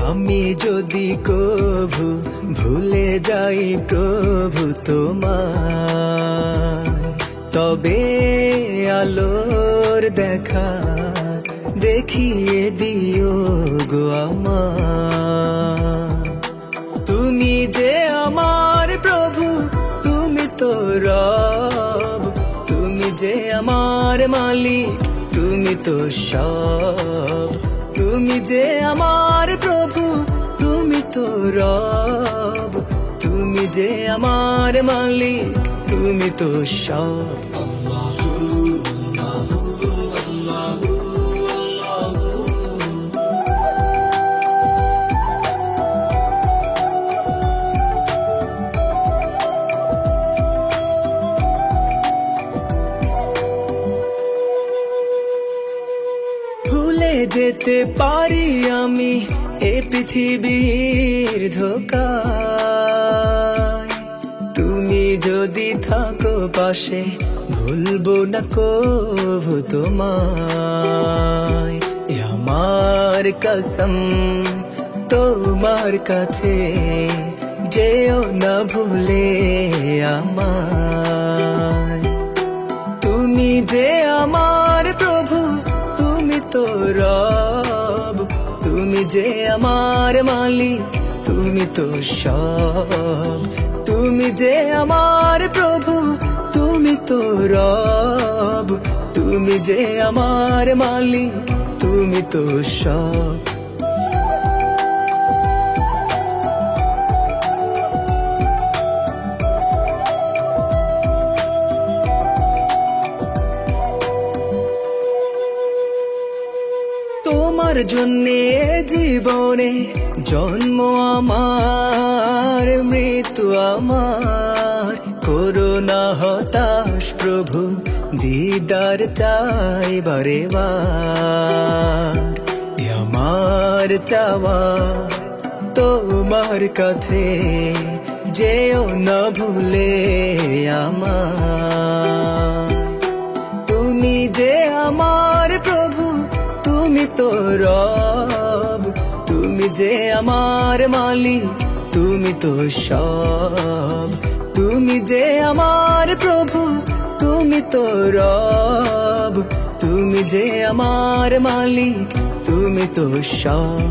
আমি যদি কভু ভুলে যাই প্রভু তোমায়, তবে আলোর দেখা দেখিয়ে দিও গো আমায়। তুমি যে আমার প্রভু, তুমি তো রব, তুমি যে আমার মালিক, তুমি তো সব। তুমি যে আমার প্রভু, তুমি তো রব, তুমি যে আমার মালিক, তুমি তো সব। ভুলে যেতে পারি আমি এ পৃথিবীর ধোঁকায়, তুমি যদি থাকো পাশে ভুলবো না কভু তোমায়। এ আমার কসম তোমার কাছে, যেও না ভুলে আমায়। তুমি যে আমার প্রভু, তুমি তো রব, তুমি যে আমার মালিক, তুমি তো সব। তুমি যে আমার প্রভু, তুমি তো রব, তুমি যে আমার মালিক, তুমি তো সব। তোমার জন্যে জীবনে জন্ম আমার, মৃত্যু আমার, করোনা হতাশ প্রভু, দিদার চাই বারে বার। এ আমার চাওয়া তোমার কাছে, যেও না ভুলে আমার। তুমি যে আমার প্রভু, তুমি তো রব, তুমি যে আমার মালিক, তুমি তো সব। তুমি যে আমার প্রভু, তুমি তো রব, তুমি যে আমার মালিক, তুমি তো সব।